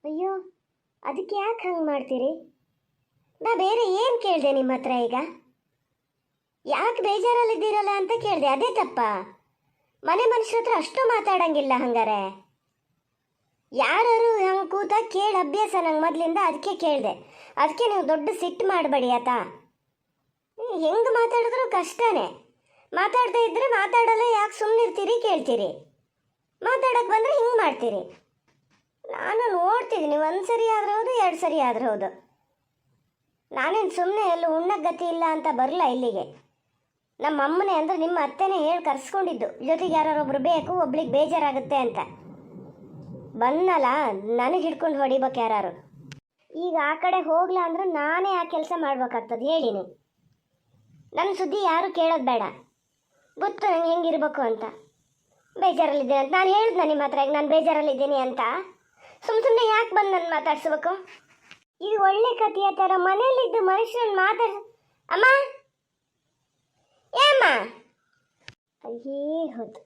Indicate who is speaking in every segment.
Speaker 1: ಅಯ್ಯೋ, ಅದಕ್ಕೆ ಯಾಕೆ ಹಂಗೆ ಮಾಡ್ತೀರಿ? ನಾ ಬೇರೆ ಏನು ಕೇಳಿದೆ ನಿಮ್ಮ ಹತ್ರ ಈಗ? ಯಾಕೆ ಬೇಜಾರಲ್ಲಿದ್ದೀರಲ್ಲ ಅಂತ ಕೇಳಿದೆ, ಅದೇ ತಪ್ಪ? ಮನೆ ಮನುಷ್ಯರ ಹತ್ರ ಅಷ್ಟು ಮಾತಾಡಂಗಿಲ್ಲ ಹಂಗಾರೆ? ಯಾರು ಹಂಗೆ ಕೂತ ಕೇಳಿ ಅಭ್ಯಾಸ ನಂಗೆ ಮೊದಲಿಂದ, ಅದಕ್ಕೆ ಕೇಳಿದೆ. ಅದಕ್ಕೆ ನೀವು ದೊಡ್ಡ ಸಿಟ್ಟು ಮಾಡಬೇಡಿ ಆತ. ಹೆಂಗೆ ಮಾತಾಡಿದ್ರು ಕಷ್ಟನೇ. ಮಾತಾಡ್ತಾ ಇದ್ರೆ ಮಾತಾಡಲ್ಲ, ಯಾಕೆ ಸುಮ್ಮನೆ ಇರ್ತೀರಿ ಕೇಳ್ತೀರಿ, ಮಾತಾಡಕ್ಕೆ ಬಂದರೆ ಹಿಂಗೆ ಮಾಡ್ತೀರಿ. ನಾನು ನೋಡ್ತಿದ್ದೀನಿ, ಒಂದು ಸರಿ ಆದ್ರೆ ಹೌದು, 2 ಸರಿ ಆದ್ರೆ ಹೌದು. ನಾನೇನು ಸುಮ್ಮನೆ ಎಲ್ಲೂ ಉಣ್ಣಕ್ಕೆ ಗತಿ ಇಲ್ಲ ಅಂತ ಬರಲ್ಲ ಇಲ್ಲಿಗೆ. ನಮ್ಮ ಅಮ್ಮನೇ ಅಂದರೆ ನಿಮ್ಮ ಅತ್ತೆನೇ ಹೇಳಿ ಕರ್ಸ್ಕೊಂಡಿದ್ದು, ಜೊತೆಗೆ ಯಾರೊಬ್ರು ಬೇಕು, ಒಬ್ಳಿಗೆ ಬೇಜಾರಾಗುತ್ತೆ ಅಂತ. ಬಂದಲ್ಲ, ನನಗೆ ಹಿಡ್ಕೊಂಡು ಹೊಡಿಬೇಕು ಯಾರು. ಈಗ ಆ ಕಡೆ ಹೋಗ್ಲಾ ಅಂದ್ರೆ ನಾನೇ ಆ ಕೆಲಸ ಮಾಡ್ಬೇಕಾಗ್ತದೆ. ಹೇಳಿನಿ, ನನ್ನ ಸುದ್ದಿ ಯಾರು ಕೇಳೋದು ಬೇಡ. ಗೊತ್ತು ನಂಗೆ ಹೆಂಗಿರ್ಬೇಕು ಅಂತ. ಬೇಜಾರಲ್ಲಿದ್ದೀನಿ ಅಂತ ನಾನು ಹೇಳಿದ್ನ ನಿಮ್ಮ ಹತ್ರ, ಈಗ ನಾನು ಬೇಜಾರಲ್ಲಿದ್ದೀನಿ ಅಂತ? ಸುಮ್ಮನೆ ಯಾಕೆ ಬಂದು ನನ್ನ ಮಾತಾಡ್ಸ್ಬೇಕು? ಇದು ಒಳ್ಳೆ ಕಥೆಯ ಥರ ಮನೇಲಿದ್ದು ಮನುಷ್ಯರನ್ನು ಅಮ್ಮ ಏಮ್ಮ, ಅಯ್ಯೇ ಹೌದು,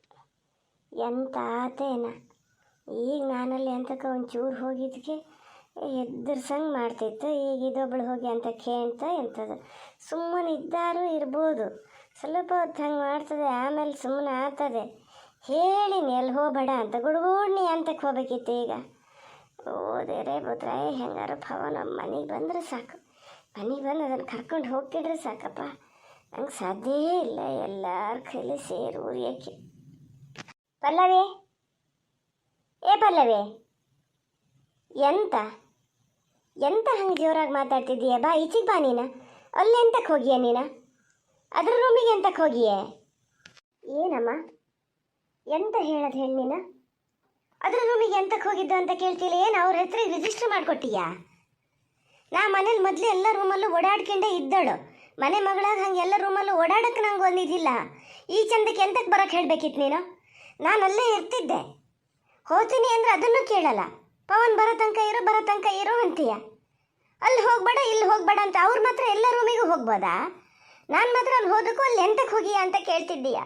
Speaker 1: ಎಂತ ಆತೇನ. ಈಗ ನಾನಲ್ಲಿ ಅಂತಕ್ಕೆ ಒಂಚೂರು ಹೋಗಿದ್ದಕ್ಕೆ ಎದುರ್ಸಂಗೆ ಮಾಡ್ತಿತ್ತು. ಈಗ ಇದೊಬ್ಳು ಹೋಗಿ ಅಂತ ಕೇಳ್ತಾ ಎಂಥದ್ದು. ಸುಮ್ಮನೆ ಇದ್ದಾರು ಇರ್ಬೋದು, ಸ್ವಲ್ಪ ಹೊತ್ತು ಹಂಗೆ ಮಾಡ್ತದೆ, ಆಮೇಲೆ ಸುಮ್ಮನೆ ಆಗ್ತದೆ. ಹೇಳಿನಿ ಎಲ್ಲಿ ಹೋಗಬೇಡ ಅಂತ, ಗುಡ್ಗುಡ್ನಿ ಅಂತಕ್ಕೆ ಹೋಗ್ಬೇಕಿತ್ತು. ಈಗ ಓದೇರೆ ಬುದ್ರಾಯ ಹೆಂಗಾರು ಭಾವ ನಮ್ಮ ಮನೆಗೆ ಬಂದರೆ ಸಾಕು. ಮನೆಗೆ ಬಂದು ಅದನ್ನು ಕರ್ಕೊಂಡು ಹೋಗ್ತಿದ್ರೆ ಸಾಕಪ್ಪ. ನಂಗೆ ಸಾಧ್ಯವೇ ಇಲ್ಲ ಎಲ್ಲರ ಕೈಲಿ ಸೇರಿ ಉರಿಯೋಕ್ಕೆ. ಪಲ್ಲವಿ, ಏ ಪಲ್ಲವಿ, ಎಂತ ಎಂತ ಹಂಗೆ ಜೋರಾಗಿ ಮಾತಾಡ್ತಿದ್ದೀಯ? ಬಾ ಈಚಿಗೆ ಬಾ. ನೀನು ಅಲ್ಲಿ ಎಂತಕ್ಕೆ ಹೋಗಿಯೇ? ನೀನು ಅದ್ರ ರೂಮಿಗೆ ಎಂತಕ್ಕೆ ಹೋಗಿಯೇ? ಏನಮ್ಮ ಎಂತ ಹೇಳೋದು ಹೇಳಿ ನೀನು? ಅದ್ರ ರೂಮಿಗೆ ಎಂತಕ್ಕೆ ಹೋಗಿದ್ದು ಅಂತ ಕೇಳ್ತಿಲ್ಲ. ಏನು ಅವ್ರ ಹೆಸರಿಗೆ ರಿಜಿಸ್ಟರ್ ಮಾಡಿಕೊಟ್ಟಿಯಾ? ನಾ ಮನೇಲಿ ಮೊದಲು ಎಲ್ಲ ರೂಮಲ್ಲೂ ಓಡಾಡ್ಕೊಂಡೇ ಇದ್ದಳು. ಮನೆ ಮಗಳಾಗ ಹಂಗೆ ಎಲ್ಲ ರೂಮಲ್ಲೂ ಓಡಾಡಕ್ಕೆ ನಂಗೆ ಒಂದಿದ್ದಿಲ್ಲ. ಈ ಚಂದಕ್ಕೆ ಎಂತಕ್ಕೆ ಬರೋಕ್ಕೆ ಹೇಳಬೇಕಿತ್ತು ನೀನು? ನಾನು ಅಲ್ಲೇ ಇರ್ತಿದ್ದೆ. ಹೋಗ್ತೀನಿ ಅಂದರೆ ಅದನ್ನು ಕೇಳಲ್ಲ. ಪವನ್ ಬರೋ ತನಕ ಇರೋ ಅಂತೀಯ. ಅಲ್ಲಿ ಹೋಗ್ಬೇಡ ಇಲ್ಲಿ ಹೋಗ್ಬೇಡ ಅಂತ. ಅವ್ರು ಮಾತ್ರ ಎಲ್ಲ ರೂಮಿಗೂ ಹೋಗ್ಬೋದಾ? ನಾನು ಮಾತ್ರ ಅಲ್ಲಿ ಹೋದಕ್ಕೂ ಅಲ್ಲಿ ಎಂತಕ್ಕೆ ಹೋಗಿಯಾ ಅಂತ ಕೇಳ್ತಿದ್ದೀಯ.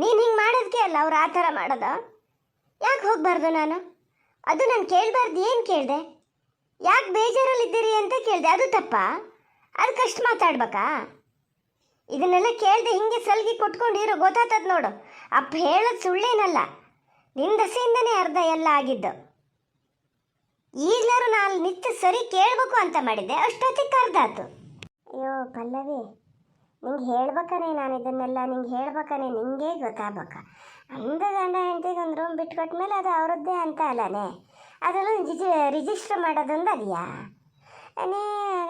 Speaker 1: ನೀನು ಹಿಂಗೆ ಮಾಡೋದಕ್ಕೆ ಅಲ್ಲ ಅವ್ರು ಆ ಥರ ಮಾಡೋದು. ಯಾಕೆ ಹೋಗಬಾರ್ದು ನಾನು? ಅದು ನಾನು ಕೇಳಬಾರ್ದು. ಏನು ಕೇಳಿದೆ? ಯಾಕೆ ಬೇಜಾರಲ್ಲಿದ್ದೀರಿ ಅಂತ ಕೇಳಿದೆ, ಅದು ತಪ್ಪಾ? ಅದಕ್ಕಷ್ಟು ಮಾತಾಡ್ಬೇಕಾ? ಇದನ್ನೆಲ್ಲ ಕೇಳಿದೆ ಹಿಂಗೆ ಸಲ್ಗಿ ಕೊಟ್ಕೊಂಡಿರೋ ಗೊತ್ತಾಗ್ತದೆ ನೋಡು. ಅಪ್ಪ ಹೇಳೋದು ಸುಳ್ಳೇನಲ್ಲ, ನಿನ್ನ ದಸೆಯಿಂದನೇ ಅರ್ಧ ಎಲ್ಲ ಆಗಿದ್ದು. ಈಗಲಾರು ನಾನು ನಿತ್ಯ ಸರಿ ಕೇಳಬೇಕು ಅಂತ ಮಾಡಿದ್ದೆ, ಅಷ್ಟೊತ್ತಿಗೆ ಅರ್ಧ ಆಯ್ತು. ಅಯ್ಯೋ ಪಲ್ಲವಿ, ನಿಂಗೆ ಹೇಳ್ಬೇಕಾನೆ ನಾನು ಇದನ್ನೆಲ್ಲ, ನಿಂಗೆ ಹೇಳ್ಬೇಕಾನೆ, ನಿಂಗೆ ಗೊತ್ತಾಗ್ಬೇಕ. ಅಂದ ಗಂಡ ಹೆಂಡತಿಗೆ ಒಂದು ರೂಮ್ ಬಿಟ್ಕೊಟ್ಮೇಲೆ ಅದು ಅವರದ್ದೇ ಅಂತ ಅಲ್ಲನೇ. ಅದೆಲ್ಲ ರಿಜಿಸ್ಟರ್ ಮಾಡೋದೊಂದು ಅದೆಯಾ? ನೀ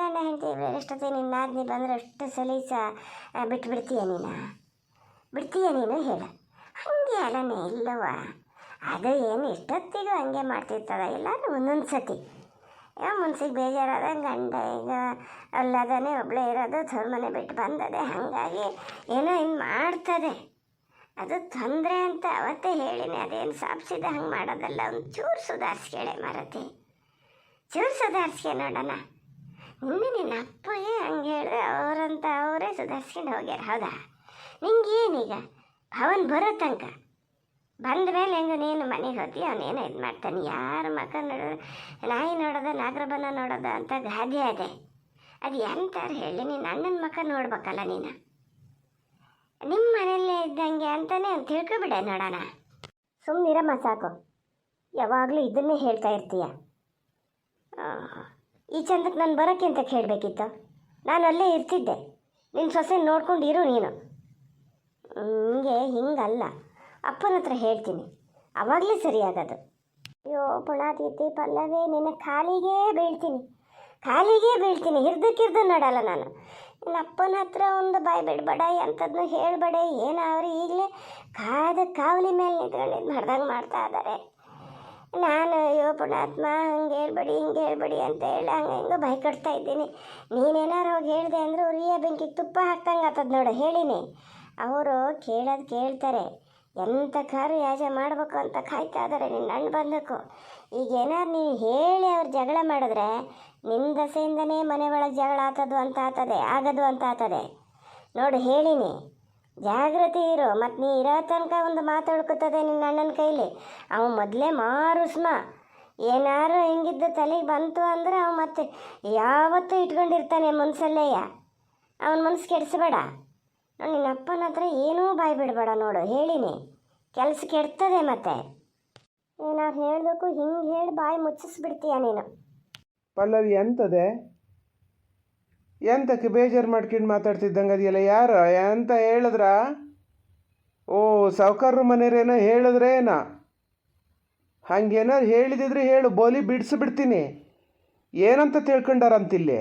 Speaker 1: ಗಂಡ ಹೆಂಡತಿ ಎಷ್ಟೊತ್ತೆ ನಿನ್ನ ನಾದ್ನಿ ಬಂದರೆ ಅಷ್ಟು ಸಲೀಸ ಬಿಟ್ಬಿಡ್ತೀಯ ನೀನು? ಬಿಡ್ತೀಯ ನೀನು? ಹೇಳು. ಹಾಗೆ ಅಲ್ಲನೇ ಇಲ್ಲವ. ಅದು ಏನು ಇಷ್ಟೊತ್ತಿಗೂ ಹಂಗೆ ಮಾಡ್ತಿರ್ತದ. ಎಲ್ಲರೂ ಒಂದೊಂದು ಸತಿ ಮನ್ಸಿಗೆ ಬೇಜಾರಾದ ಗಂಡ ಈಗ ಅಲ್ಲದೇ ಒಬ್ಬಳೇ ಇರೋದು, ಮನೆ ಬಿಟ್ಟು ಬಂದದೆ, ಹಾಗಾಗಿ ಏನೋ ಇನ್ನು ಮಾಡ್ತದೆ. ಅದು ತೊಂದರೆ ಅಂತ ಅವತ್ತೇ ಹೇಳಿನಿ. ಅದೇನು ಸಾಪ್ಸಿದ ಹಂಗೆ ಮಾಡೋದಲ್ಲ. ಒಂದು ಚೂರು ಸುಧಾರಿಸ್ಕೇಳೆ ಮಾರತಿ, ಚೂರು ಸುಧಾರಿಸ್ಕೆ ನೋಡೋಣ. ನಿನ್ನ ಅಪ್ಪಗೆ ಹಂಗೆ ಹೇಳಿದ್ರೆ ಅವರಂತ ಅವರೇ ಸುಧಾರಿಸ್ಕೊಂಡು ಹೋಗ್ಯಾರ. ಹೌದಾ? ನಿಂಗೇನೀಗ ಅವನು ಬರೋ ತನಕ ಬಂದ ಮೇಲೆ ಹೆಂಗೆ ನೀನು ಮನೆಗೆ ಹೋಗಿ ಅವನೇನೋ ಇದು ಮಾಡ್ತಾನೆ. ಯಾರ ಮಕ್ಕ ನೋಡೋದು, ನಾಯಿ ನೋಡೋದು, ನಾಗರಬನ ನೋಡೋದು ಅಂತ ಗಾದೆ ಅದೇ. ಅದು ಎಂತಾರು ಹೇಳಿ, ನೀನು ಅಣ್ಣನ ಮಕ್ಕ ನೋಡ್ಬೇಕಲ್ಲ. ನೀನು ನಿಮ್ಮ ಮನೆಯಲ್ಲೇ ಇದ್ದಂಗೆ ಅಂತಲೇ ತಿಳ್ಕೊಬಿಡೆ ನೋಡೋಣ. ಸುಮ್ಮನಿರಮ್ಮ ಸಾಕು, ಯಾವಾಗಲೂ ಇದನ್ನೇ ಹೇಳ್ತಾ ಇರ್ತೀಯ. ಈ ಚಂದಕ್ಕೆ ನಾನು ಬರೋಕ್ಕೆ ಅಂತ ಹೇಳಬೇಕಿತ್ತು. ನಾನು ಅಲ್ಲೇ ಇರ್ತಿದ್ದೆ. ನಿನ್ನ ಸೊಸೆ ನೋಡ್ಕೊಂಡಿರು ನೀನು. ಹಿಂಗಲ್ಲ, ಅಪ್ಪನ ಹತ್ರ ಹೇಳ್ತೀನಿ, ಆವಾಗಲೇ ಸರಿಯಾಗೋದು. ಅಯ್ಯೋ ಪುಣಾತೀತಿ ಪಲ್ಲವೇ, ನಿನ್ನ ಕಾಲಿಗೆ ಬೀಳ್ತೀನಿ. ಹಿರ್ದಕ್ಕಿರ್ದು ನೋಡಲ್ಲ ನಾನು. ನಿನ್ನ ಅಪ್ಪನ ಹತ್ರ ಒಂದು ಬಾಯಿ ಬಿಡಬೇಡ, ಅಂಥದ್ದನ್ನು ಹೇಳಬೇಡ. ಏನು ಅವರು ಈಗಲೇ ಕಾವಲಿ ಮೇಲೆ ನಿಂತ್ಕೊಂಡು ಮಾಡ್ದಂಗೆ ಮಾಡ್ತಾ ಇದ್ದಾರೆ. ನಾನು ಅಯ್ಯೋ ಪುಣಾತ್ಮ ಹಂಗೆ ಹೇಳ್ಬೇಡಿ ಅಂತ ಹೇಳಿ ಹಂಗೆ ಬಾಯಿ ಕಟ್ತಾ ಇದ್ದೀನಿ. ನೀನೇನಾರು ಹೋಗಿ ಹೇಳಿದೆ ಅಂದರೆ ಉರಿಯ ಬೆಂಕಿಗೆ ತುಪ್ಪ ಹಾಕ್ದಂಗೆ ಆಗ್ತದೆ ನೋಡು. ಹೇಳಿನಿ, ಅವರು ಕೇಳೋದು ಕೇಳ್ತಾರೆ. ಎಂಥ ಯಾಜ ಮಾಡಬೇಕು ಅಂತ ಕಾಯ್ತಾ ಇದ್ದಾರೆ. ನಿನ್ನ ಅಣ್ಣ ಬಂದಬೇಕು. ಈಗ ಏನಾರು ನೀನು ಹೇಳಿ ಅವ್ರು ಜಗಳ ಮಾಡಿದ್ರೆ ನಿನ್ನ ದಸೆಯಿಂದನೇ ಮನೆ ಒಳಗೆ ಜಗಳ ಆಗದು ಅಂತ ಆತದೆ ನೋಡು. ಹೇಳಿನಿ, ಜಾಗ್ರತೆ ಇರು. ಮತ್ತು ನೀ ಇರೋ ತನಕ ಒಂದು ಮಾತಾಡ್ಕೊತದೆ ನಿನ್ನ ಅಣ್ಣನ ಕೈಲಿ. ಅವ ಮೊದಲೇ ಮಾರುಸ್ಮ. ಏನಾರು ಹಿಂಗಿದ್ದು ತಲೆಗೆ ಬಂತು ಅಂದ್ರೆ ಅವ ಮತ್ತೆ ಯಾವತ್ತೂ ಇಟ್ಕೊಂಡಿರ್ತಾನೆ ಮನಸ್ಸಲ್ಲೇಯ. ಅವನ ಮನಸ್ಸು ಕೆಡಿಸ್ಬೇಡ. ನಿನ್ನ ಅಪ್ಪನ ಹತ್ರ ಏನೂ ಬಾಯಿ ಬಿಡಬೇಡ ನೋಡು, ಹೇಳಿನಿ. ಕೆಲಸ ಕೆಡ್ತದೆ ಮತ್ತೆ. ಏನಾರು ಹೇಳಬೇಕು ಹಿಂಗೆ ಹೇಳಿ ಬಾಯಿ ಮುಚ್ಚಿಸ್ಬಿಡ್ತೀಯ ನೀನು.
Speaker 2: ಪಲ್ಲವಿ ಎಂತದೆ? ಎಂತಕ್ಕೆ ಬೇಜಾರು ಮಾಡ್ಕೊಂಡು ಮಾತಾಡ್ತಿದ್ದಂಗೆ ಅದೆಯಲ್ಲ? ಯಾರು ಎಂತ ಹೇಳಿದ್ರ? ಓ, ಸಾವ್ಕಾರ್ರ ಮನೆಯರೇನೋ ಹೇಳಿದ್ರೇನ? ಹಂಗೇನಾರು ಹೇಳಿದಿದ್ರೆ ಹೇಳು, ಬೋಲಿ ಬಿಡಿಸ್ಬಿಡ್ತೀನಿ. ಏನಂತ ತಿಳ್ಕೊಂಡಾರಂತಿಲ್ಲಿ?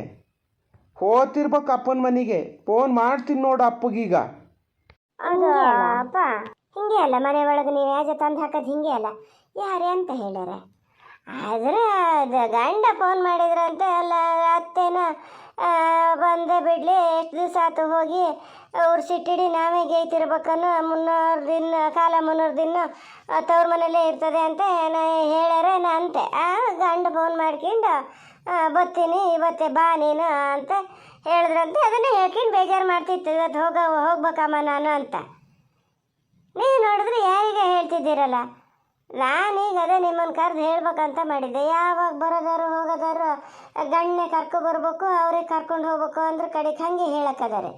Speaker 2: ಹೋತಿರ್ಬೇಕು ಅಪ್ಪನ ಮನೆಗೆ. ಫೋನ್ ಮಾಡ್ತೀನಿ ನೋಡು ಅಪ್ಪಗೀಗ.
Speaker 1: ಅದು ಅಪ್ಪ ಹಿಂಗೆ ಅಲ್ಲ, ಮನೆ ಒಳಗೆ ನೀವು ಯಾಜ ತಂದು ಹಾಕೋದು ಹಿಂಗೆ ಅಲ್ಲ. ಯಾರೇ ಅಂತ ಹೇಳ್ಯಾರ? ಆದರೆ ಅದು ಗಂಡ ಫೋನ್ ಮಾಡಿದ್ರಂತೆ ಅಲ್ಲ, ಅತ್ತೇನ ಬಂದೇ ಬಿಡಲಿ, ಎಷ್ಟು ದಿವಸ ಆಯ್ತು ಹೋಗಿ ಅವ್ರು ಸಿಟ್ಟಿಡಿ ನಾವೇ ಗೇಯ್ತಿರ್ಬೇಕನ್ನು 300 ದಿನ ಕಾಲ 300 ದಿನ ತವ್ರ ಮನೇಲೇ ಇರ್ತದೆ ಅಂತ ಹೇಳ್ಯಾರ. ಅಂತೆ ಗಂಡ ಫೋನ್ ಮಾಡ್ಕೊಂಡು ಬರ್ತೀನಿ ಇವತ್ತೇ ಬಾ ನೀನು ಅಂತ ಹೇಳಿದ್ರಂತೆ. ಅದನ್ನೇ ಹೇಳ್ಕೊಂಡು ಬೇಜಾರು ಮಾಡ್ತಿತ್ತು, ಇವತ್ತು ಹೋಗ್ಬೇಕಮ್ಮ ನಾನು ಅಂತ. ನೀವು ನೋಡಿದ್ರೆ ಯಾರಿಗೆ ಹೇಳ್ತಿದ್ದೀರಲ್ಲ. ನಾನೀಗ ಅದೇ ನಿಮ್ಮನ್ನು ಕರೆದು ಹೇಳ್ಬೇಕಂತ ಮಾಡಿದ್ದೆ. ಯಾವಾಗ ಬರೋದಾರು ಹೋಗೋದಾರು ಗಂಡನೇ ಬರ್ಬೇಕು, ಅವ್ರಿಗೆ ಕರ್ಕೊಂಡು ಹೋಗ್ಬೇಕು ಅಂದ್ರೆ ಕಡೆಗೆ ಹಾಗೆ ಹೇಳಕ್ಕದಾರೆ.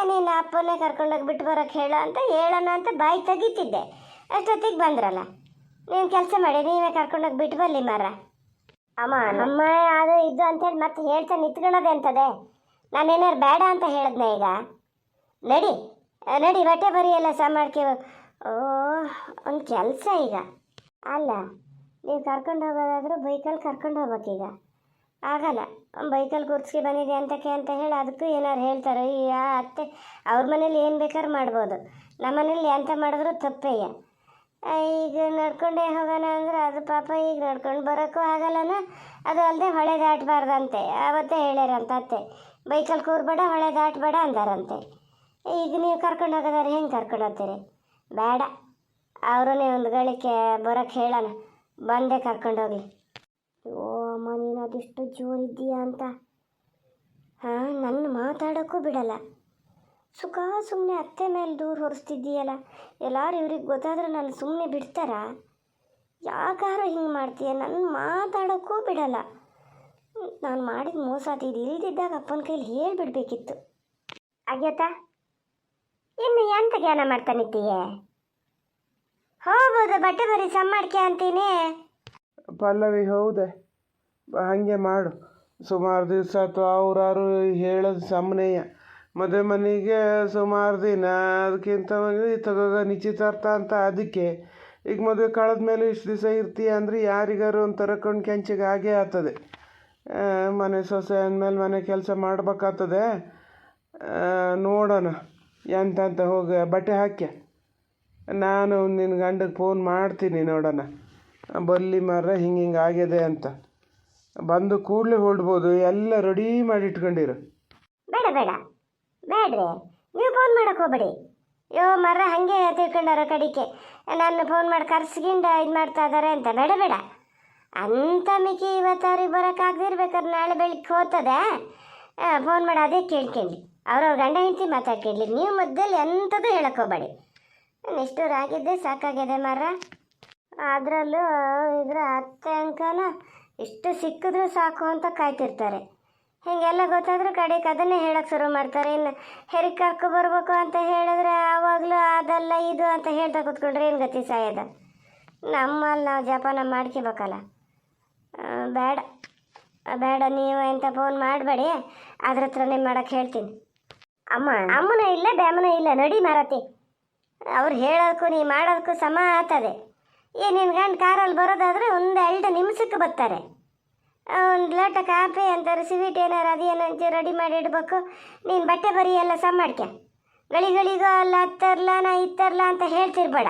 Speaker 1: ನೀನು ಅಪ್ಪನ್ನೇ ಕರ್ಕೊಂಡೋಗಿ ಬಿಟ್ಟು ಬರೋಕ್ಕೆ ಹೇಳೋಣ ಅಂತ ಬಾಯಿ ತೆಗಿತಿದ್ದೆ. ಅಷ್ಟೊತ್ತಿಗೆ ಬಂದ್ರಲ್ಲ. ನೀವು ಕೆಲಸ ಮಾಡಿ, ನೀವೇ ಕರ್ಕೊಂಡೋಗಿ ಬಿಟ್ಟು ಬರಲಿ ಮಾರ. ಅಮ್ಮ ಅದು ಇದು ಅಂತೇಳಿ ಮತ್ತೆ ಹೇಳ್ತಾ ನಿಂತ್ಕೊಳ್ಳೋದೆ ಅಂತದೆ. ನಾನೇನಾರು ಬೇಡ ಅಂತ ಹೇಳಿದ್ನ ಈಗ? ನಡಿ ಬಟ್ಟೆ ಬರಿ ಎಲ್ಲ ಮಾಡ್ಕೇವ. ಒಂದು ಕೆಲಸ ಈಗ ಅಲ್ಲ, ನೀವು ಕರ್ಕೊಂಡು ಹೋಗೋದಾದ್ರೂ ಬೈಕಲ್ಲಿ ಕರ್ಕೊಂಡು ಹೋಗ್ಬೇಕೀಗ. ಆಗಲ್ಲ, ಬೈಕಲ್ಲಿ ಕೂರ್ಸ್ಕಿ ಬಂದಿದೆ ಅಂತಕ್ಕೆ ಅಂತ ಹೇಳಿ ಅದಕ್ಕೂ ಏನಾರು ಹೇಳ್ತಾರೆ. ಈ ಅತ್ತೆ ಅವ್ರ ಮನೇಲಿ ಏನು ಬೇಕಾದ್ರೂ ಮಾಡ್ಬೋದು, ನಮ್ಮ ಮನೇಲಿ ಎಂತ ಮಾಡಿದ್ರು ತಪ್ಪೇಯ. ಈಗ ನಡ್ಕೊಂಡೇ ಹೋಗೋಣ ಅಂದ್ರೆ ಅದು ಪಾಪ ಈಗ ನಡ್ಕೊಂಡು ಬರೋಕ್ಕೂ ಆಗಲ್ಲನ. ಅದು ಅಲ್ಲದೆ ಹೊಳೆ ದಾಟಬಾರ್ದಂತೆ, ಆವತ್ತೇ ಹೇಳ್ಯಾರಂತ ಅತ್ತೆ. ಬೈಕಲ್ಲಿ ಕೂರ್ಬೇಡ, ಹೊಳೆ ದಾಟಬೇಡ ಅಂದಾರಂತೆ. ಈಗ ನೀವು ಕರ್ಕೊಂಡು ಹೋಗೋದಾರೆ ಹೆಂಗೆ ಕರ್ಕೊಂಡು ಹೋಗ್ತೀರಿ? ಬೇಡ, ಅವರನ್ನೇ ಒಂದು ಗಳಿಕೆ ಬರೋಕ್ಕೆ ಹೇಳೋಣ, ಬಂದೇ ಕರ್ಕೊಂಡೋಗಿ. ಓ ಅಮ್ಮ, ನೀನು ಅದೆಷ್ಟು ಜೋರಿದ್ದೀಯಾ ಅಂತ. ನನ್ನ ಮಾತಾಡೋಕ್ಕೂ ಬಿಡಲ್ಲ. ಸುಮ್ಮನೆ ಅತ್ತೆ ಮೇಲೆ ದೂರ ಹೊರಿಸ್ತಿದ್ದೀಯಲ್ಲ. ಎಲ್ಲರೂ ಇವ್ರಿಗೆ ಗೊತ್ತಾದ್ರೆ ನಾನು ಸುಮ್ಮನೆ ಬಿಡ್ತಾರಾ? ಯಾಕಾದ್ರೂ ಹಿಂಗೆ ಮಾಡ್ತೀಯ? ನನ್ನ ಮಾತಾಡೋಕ್ಕೂ ಬಿಡಲ್ಲ. ನಾನು ಮಾಡಿದ ಮೋಸ ಅದು ಇಲ್ದಿದ್ದಾಗ ಅಪ್ಪನ ಕೈಲಿ ಹೇಳಿಬಿಡ್ಬೇಕಿತ್ತು. ಆಗ್ಯತಾ? ಇನ್ನು ಎಂತ ಜ್ಞಾನ ಮಾಡ್ತಾನಿತ್ತೀಯೇ? ಹೋಗ್ಬೋದು, ಬಟ್ಟೆ ಬರೀ ಮಾಡ್ಕೆ ಅಂತೀನಿ.
Speaker 2: ಪಲ್ಲವಿ, ಹೌದೇ? ಹಾಗೆ ಮಾಡು. ಸುಮಾರು ದಿವಸ ಅಥವಾ ಅವ್ರಾರು ಹೇಳೋದು ಸಾಮಾನ್ಯ. ಮದುವೆ ಮನೆಗೆ ಸುಮಾರು ದಿನ, ಅದಕ್ಕಿಂತ ತಗೋಗ ನಿಶ್ಚಿತಾರ್ಥ ಅಂತ. ಅದಕ್ಕೆ ಈಗ ಮದುವೆ ಕಳೆದ ಮೇಲೆ ಇಷ್ಟು ದಿವಸ ಇರ್ತೀಯ ಅಂದರೆ ಯಾರಿಗಾರು ಒಂಥರ ಕಣ್ಣು ಕೆಂಚಿಗೆ ಆಗೇ ಆಗ್ತದೆ. ಮನೆ ಸೊಸೆ ಅಂದಮೇಲೆ ಮನೆ ಕೆಲಸ ಮಾಡ್ಬೇಕಾಗ್ತದೆ. ನೋಡೋಣ ಎಂತಂತ ಹೋಗಿ ಬಟ್ಟೆ ಹಾಕ್ಯ. ನಾನು ನಿನ್ನ ಗಂಡಗೆ ಫೋನ್ ಮಾಡ್ತೀನಿ, ನೋಡೋಣ ಬರಲಿ ಮಾರ್ರೆ, ಹಿಂಗೆ ಆಗಿದೆ ಅಂತ. ಬಂದು ಕೂಡಲೇ ಹೊರಡ್ಬೋದು. ಎಲ್ಲ ರೆಡಿ ಮಾಡಿ ಇಟ್ಕೊಂಡಿರು.
Speaker 1: ಬೇಡ್ರಿ, ನೀವು ಫೋನ್ ಮಾಡೋಕೆ ಹೋಗ್ಬೇಡಿ. ಮರ ಹಾಗೆ ತಿಳ್ಕೊಂಡಾರ ಕಡಿಕೆ ನಾನು ಫೋನ್ ಮಾಡಿ ಕರ್ಸ್ಕೊಂಡು ಇದು ಮಾಡ್ತಾ ಇದ್ದಾರೆ ಅಂತ. ಬೇಡ ಅಂತ ಮಿಕ್ಕಿ ಇವತ್ತು ಅವ್ರಿಗೆ ಬರೋಕ್ಕಾಗದಿರ್ಬೇಕಾದ್ರೆ ನಾಳೆ ಬೆಳಿಗ್ಗೆ ಹೋಗ್ತದೆ. ಫೋನ್ ಮಾಡಿ ಅದೇ ಕೇಳ್ಕೊಳ್ಳಿ, ಅವ್ರವ್ರ ಗಂಡ ಹೆಂಡತಿ ಮಾತಾಡ್ಕೊಳ್ಳಿ. ನೀವು ಮಧ್ಯದಲ್ಲಿ ಎಂಥದ್ದು ಹೇಳೋಕ್ಕೋಗ್ಬೇಡಿ. ನಿಷ್ಠೂರಾಗಿದ್ದೆ ಸಾಕಾಗಿದೆ ಮರ. ಅದರಲ್ಲೂ ಇದ್ರ ಅತ್ತೆ ಅಂಕನ ಇಷ್ಟು ಸಿಕ್ಕಿದ್ರೂ ಸಾಕು ಅಂತ ಕಾಯ್ತಿರ್ತಾರೆ. ಹೀಗೆಲ್ಲ ಗೊತ್ತಾದರೂ ಕಡೆಗೆ ಅದನ್ನೇ ಹೇಳೋಕ್ಕೆ ಶುರು ಮಾಡ್ತಾರೆ. ಇನ್ನು ಹೆರಿಗೆ ಕರ್ಕೊಬರ್ಬೇಕು ಅಂತ ಹೇಳಿದ್ರೆ ಆವಾಗಲೂ ಅದಲ್ಲ ಇದು ಅಂತ ಹೇಳ್ತಾ ಕೂತ್ಕೊಂಡ್ರೆ ಏನು ಗತಿ ಸಾಯದ? ನಮ್ಮಲ್ಲಿ ನಾವು ಜಪಾನ ಮಾಡ್ಕೋಬೇಕಲ್ಲ. ಬೇಡ, ನೀವು ಎಂತ ಫೋನ್ ಮಾಡಬೇಡಿ, ಅದ್ರ ಹತ್ರನೇ ಮಾಡೋಕ್ಕೆ ಹೇಳ್ತೀನಿ. ಅಮ್ಮನ ಇಲ್ಲ ಬ್ಯಾಮನ ಇಲ್ಲ, ನಡಿ ಮಾರತಿ. ಅವ್ರು ಹೇಳೋದಕ್ಕೂ ನೀ ಮಾಡೋದಕ್ಕೂ ಸಮ ಆಗ್ತದೆ. ನಿನ್ನ ಗಂಡು ಕಾರಲ್ಲಿ ಬರೋದಾದರೆ 1-2 ನಿಮಿಷಕ್ಕೆ ಬರ್ತಾರೆ. ಒಂದು ಲೋಟ ಕಾಫಿ ಅಂತಾರೆ, ಸ್ವೀಟ್ ಏನಾರು ಅದೇನಂಚು ರೆಡಿ ಮಾಡಿ ಇಡಬೇಕು. ನೀನು ಬಟ್ಟೆ ಬರಿ ಎಲ್ಲ ಮಾಡ್ಕೆ. ಗಳಿಗಳಿಗೋ ಅಲ್ಲ ಹತ್ತರ್ಲ ನಾ ಇತ್ತರ್ಲ ಅಂತ ಹೇಳ್ತಿರ್ಬೇಡ.